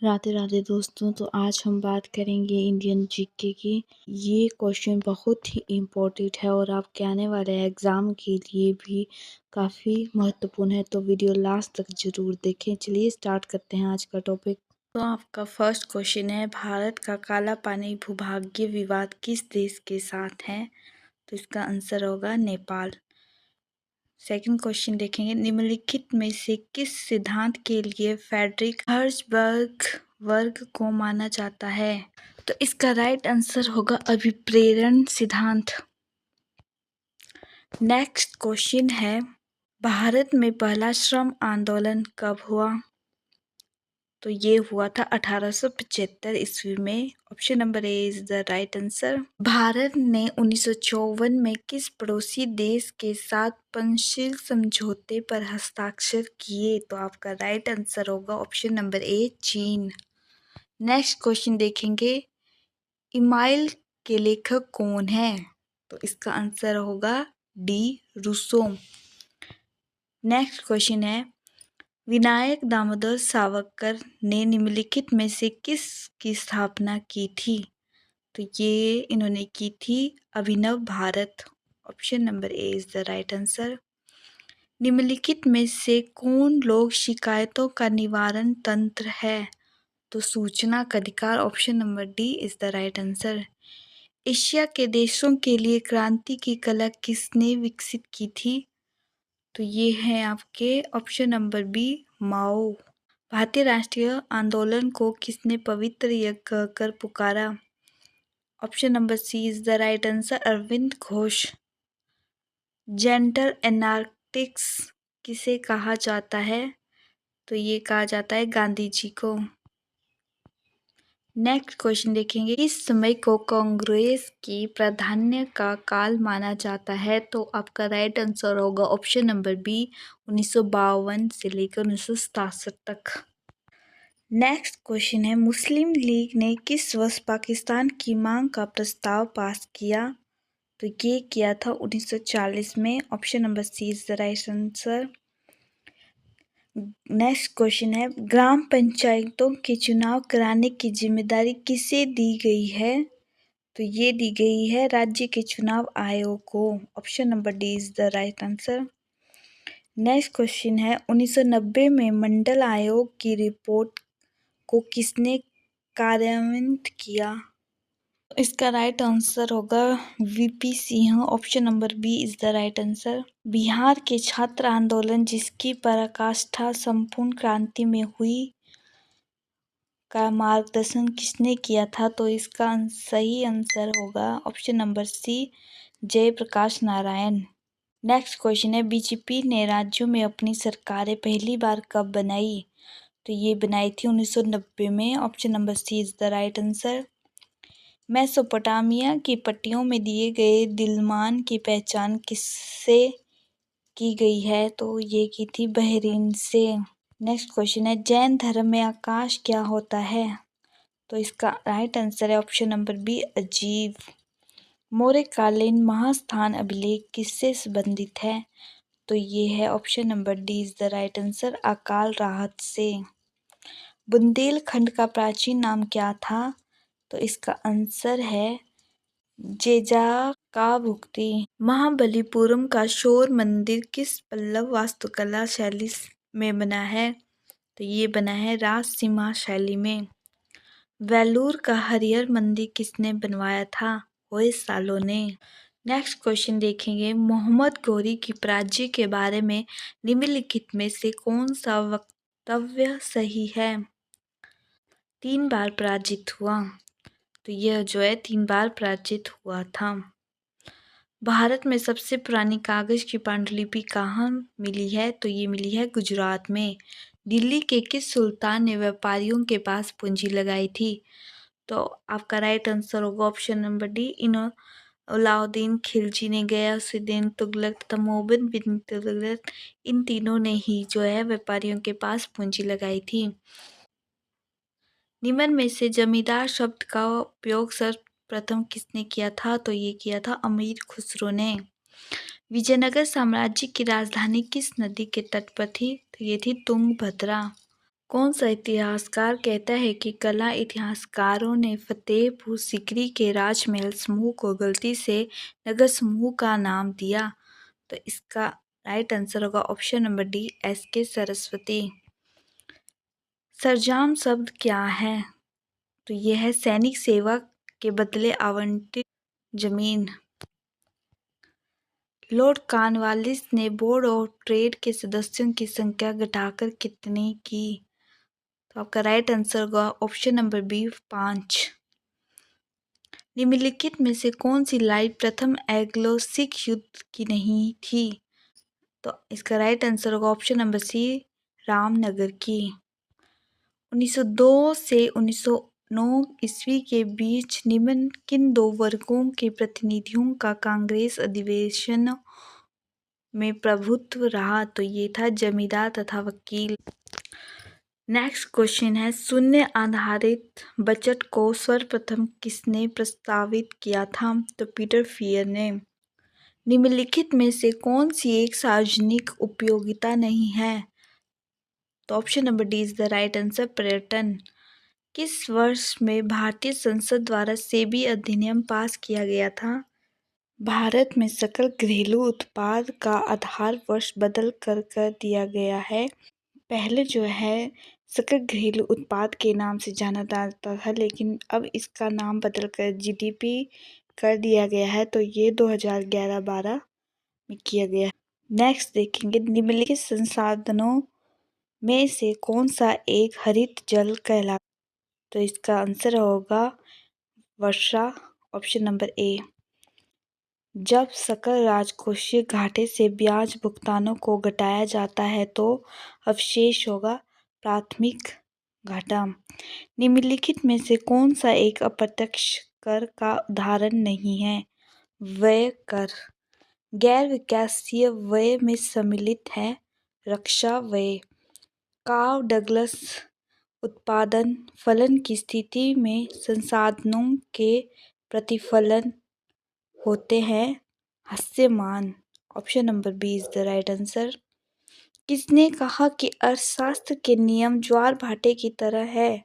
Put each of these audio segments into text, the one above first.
राधे राधे दोस्तों। तो आज हम बात करेंगे इंडियन जीके की। ये क्वेश्चन बहुत ही इम्पोर्टेंट है और आपके आने वाले एग्ज़ाम के लिए भी काफ़ी महत्वपूर्ण है, तो वीडियो लास्ट तक ज़रूर देखें। चलिए स्टार्ट करते हैं आज का टॉपिक। तो आपका फर्स्ट क्वेश्चन है, भारत का काला पानी भूभागीय विवाद किस देश के साथ है? तो इसका आंसर होगा नेपाल। सेकंड क्वेश्चन देखेंगे, निम्नलिखित में से किस सिद्धांत के लिए फ्रेडरिक हर्ट्ज़बर्ग वर्ग को माना जाता है? तो इसका राइट आंसर होगा अभिप्रेरण सिद्धांत। नेक्स्ट क्वेश्चन है, भारत में पहला श्रम आंदोलन कब हुआ? तो ये हुआ था 1875 ईस्वी में। Option number A is the right answer. Bharat ने 1954 में किस पड़ोसी देश के साथ पंचशील समझौते पर हस्ताक्षर किए? तो आपका राइट आंसर होगा ऑप्शन नंबर ए चीन। नेक्स्ट क्वेश्चन देखेंगे, इमाइल के लेखक कौन है? तो इसका आंसर होगा डी रूसो। नेक्स्ट क्वेश्चन है, विनायक दामोदर सावरकर ने निम्नलिखित में से किस की स्थापना की थी? तो ये इन्होंने की थी Abhinav Bharat. Option number A is the right answer. निम्नलिखित में से कौन लोक शिकायतों का निवारण तंत्र है? तो सूचना का अधिकार। Option number D is the right answer. Asia के देशों के लिए क्रांति की कला किसने विकसित की थी? तो ये है आपके ऑप्शन नंबर बी माओ। भारतीय राष्ट्रीय आंदोलन को किसने पवित्र यज्ञ कहकर पुकारा? Option number C is the right answer, Aurobindo Ghosh. Gentle anarchists किसे कहा जाता है? तो ये कहा जाता है गांधी जी को। नेक्स्ट क्वेश्चन देखेंगे, इस समय को कांग्रेस की प्राधान्य का काल माना जाता है? तो आपका राइट आंसर होगा ऑप्शन नंबर बी 1952 से लेकर 1967 तक। नेक्स्ट क्वेश्चन है, मुस्लिम लीग ने किस वर्ष पाकिस्तान की मांग का प्रस्ताव पास किया? तो ये किया था 1940 में। Option number C is the right answer. Next question है, ग्राम पंचायतों के चुनाव कराने की जिम्मेदारी किसे दी गई है? तो ये दी गई है राज्य के चुनाव आयोग को। Option number D is the right answer. Next question है, 1990 में मंडल आयोग की रिपोर्ट को किसने कार्यान्वित किया? इसका राइट आंसर होगा VP Singh. Option number B is the right answer. Bihar के छात्र आंदोलन जिसकी पराकाष्ठा संपूर्ण क्रांति में हुई का मार्गदर्शन किसने किया था? तो इसका सही आंसर होगा option number C Jayaprakash Narayan. Next question है, बीजेपी ने राज्यों में अपनी सरकारें पहली बार कब बनाई? तो ये बनाई थी 1990 में। Option number C is the right answer. Mesopotamia की पट्टियों में दिए गए दिलमान की पहचान किससे की गई है? तो ये की थी बहरीन से। नेक्स्ट क्वेश्चन है, जैन धर्म में आकाश क्या होता है? तो इसका राइट आंसर है ऑप्शन नंबर बी अजीब। मौर्यकालीन महास्थान अभिलेख किससे संबंधित है? तो ये है option number D is the right answer, अकाल राहत से। बुंदेलखंड का प्राचीन नाम क्या था? तो इसका आंसर है जेजाकाभुक्ति। महाबलीपुरम का शोर मंदिर किस पल्लव वास्तुकला शैली में बना है? तो ये बना है राजसीमा शैली में। वेलूर का हरिहर मंदिर किसने बनवाया था? होयसालों ने। नेक्स्ट क्वेश्चन देखेंगे, मोहम्मद गौरी की पराजय के बारे में निम्नलिखित में से कौन सा वक्तव्य सही है? 3 बार पराजित हुआ। तो यह जो है 3 बार पराजित हुआ था। भारत में सबसे पुरानी कागज की पांडुलिपि कहाँ मिली है? तो ये मिली है गुजरात में। दिल्ली के किस सुल्तान ने व्यापारियों के पास पूंजी लगाई थी? तो आपका राइट आंसर होगा option number D Alauddin Khilji ने, गयासुद्दीन तुगलक तथा मोहम्मद बिन तुगलक, इन तीनों ने ही जो है व्यापारियों के पास पूंजी लगाई थी। निम्न में से जमींदार शब्द का उपयोग सर्वप्रथम किसने किया था? तो ये किया था अमीर खुसरो ने। विजयनगर साम्राज्य की राजधानी किस नदी के तट पर थी? तो ये थी तुंगभद्रा। कौन सा इतिहासकार कहता है कि कला इतिहासकारों ने फतेहपुर सीकरी के राजमहल समूह को गलती से नगर समूह का नाम दिया? तो इसका राइट आंसर होगा option number D, S K. Saraswati. सरंजाम शब्द क्या है? तो यह है सैनिक सेवा के बदले आवंटित जमीन। लॉर्ड कॉर्नवालिस ने बोर्ड ऑफ ट्रेड के सदस्यों की संख्या घटाकर कितनी की? तो आपका राइट आंसर होगा ऑप्शन नंबर बी, 5। निम्नलिखित में से कौन सी लड़ाई प्रथम एंग्लो सिख युद्ध की नहीं थी? तो इसका राइट आंसर होगा ऑप्शन नंबर सी, रामनगर की। 1902 से 1909 ईस्वी के बीच निम्न किन दो वर्गों के प्रतिनिधियों का कांग्रेस अधिवेशनों में प्रभुत्व रहा? तो ये था जमींदार तथा वकील। नेक्स्ट क्वेश्चन है, शून्य आधारित बजट को सर्वप्रथम किसने प्रस्तावित किया था? तो पीटर फियर ने। निम्नलिखित में से कौन सी एक सार्वजनिक उपयोगिता नहीं है? तो option number D is the right answer, पर्यटन। किस वर्ष में भारतीय संसद द्वारा सेबी अधिनियम पास किया गया था? भारत में सकल घरेलू उत्पाद का आधार वर्ष बदल कर दिया गया है। पहले जो है सकल घरेलू उत्पाद के नाम से जाना जाता था, लेकिन अब इसका नाम बदलकर जीडीपी कर दिया गया है। तो ये 2011-12 में किया गया। नेक्स्ट देखेंगे, निम्नलिखित संसाधनों में से कौन सा एक हरित जल कहलाता? तो इसका आंसर होगा वर्षा, ऑप्शन नंबर ए। जब सकल राजकोषीय घाटे से ब्याज भुगतानों को घटाया जाता है तो अवशेष होगा प्राथमिक घाटा। निम्नलिखित में से कौन सा एक अप्रत्यक्ष कर का उदाहरण नहीं है? व्यय कर। गैर विकासीय व्यय में सम्मिलित है रक्षा व्यय। कार्ल डगलस उत्पादन फलन की स्थिति में संसाधनों के प्रतिफलन होते हैं हास्यमान। Option number B is the right answer. किसने कहा कि अर्थशास्त्र के नियम ज्वार भाटे की तरह है?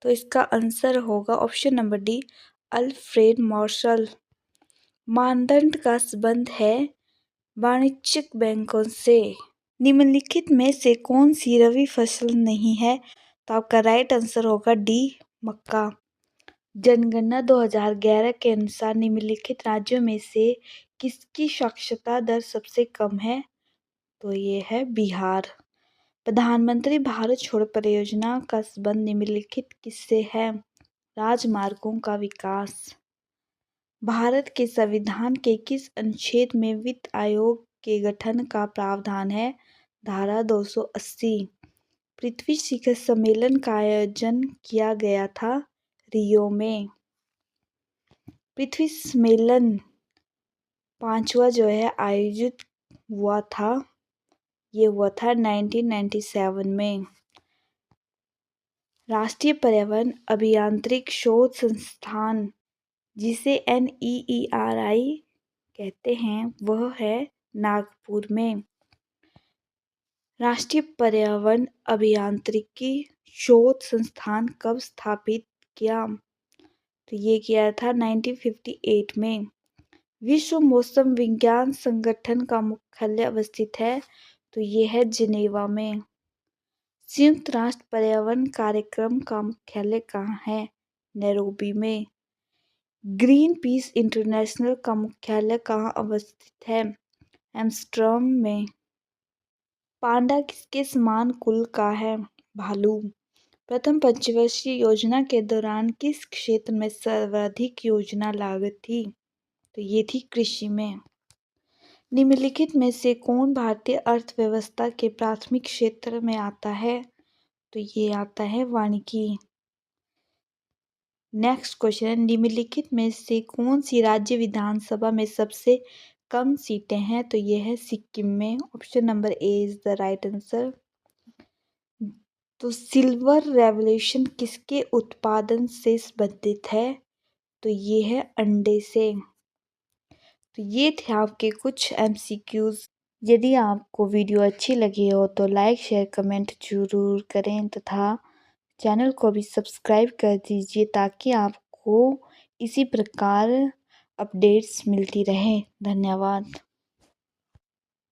तो इसका आंसर होगा option number D, Alfred Marshall. मानदंड का संबंध है वाणिज्यिक बैंकों से। निम्नलिखित में से कौन सी रबी फसल नहीं है? तो आपका राइट आंसर होगा डी, मक्का। जनगणना 2011 के अनुसार निम्नलिखित राज्यों में से किसकी साक्षरता दर सबसे कम है? तो ये है बिहार। प्रधानमंत्री भारत छोड़ो परियोजना का संबंध निम्नलिखित किससे है? राजमार्गों का विकास। भारत के संविधान के किस अनुच्छेद में वित्त आयोग के गठन का प्रावधान है? धारा 280। पृथ्वी शिखर सम्मेलन का आयोजन किया गया था रियो में। पृथ्वी सम्मेलन 5वां जो है आयोजित हुआ था, ये हुआ था 1997 में। राष्ट्रीय पर्यावरण अभियांत्रिक शोध संस्थान जिसे NEERI कहते हैं वह है नागपुर में। राष्ट्रीय पर्यावरण अभियांत्रिकी शोध संस्थान कब स्थापित किया? तो ये किया था 1958 में। विश्व मौसम विज्ञान संगठन का मुख्यालय अवस्थित है, तो ये है जिनेवा में। संयुक्त राष्ट्र पर्यावरण कार्यक्रम का मुख्यालय कहाँ है? नैरोबी में। ग्रीन पीस इंटरनेशनल का मुख्यालय कहाँ अवस्थित है? एम्स्टर्डम में। पांडा किसके समान कुल का है? भालू। प्रथम पंचवर्षीय योजना के दौरान किस क्षेत्र में सर्वाधिक योजना लागत थी? तो ये थी कृषि में। निम्नलिखित में से कौन भारतीय अर्थव्यवस्था के प्राथमिक क्षेत्र में आता है? तो ये आता है वानिकी। नेक्स्ट क्वेश्चन है, निम्नलिखित में से कौन सी राज्य विधानसभा में सबसे कम सीटें हैं? तो ये है सिक्किम में। Option number A is the right answer. तो सिल्वर रेवोल्यूशन किसके उत्पादन से संबंधित है? तो ये है अंडे से। तो ये थे आपके कुछ MCQs। यदि आपको वीडियो अच्छी लगी हो तो लाइक शेयर कमेंट ज़रूर करें तथा चैनल को भी सब्सक्राइब कर दीजिए ताकि आपको इसी प्रकार अपडेट्स मिलती रहें। धन्यवाद।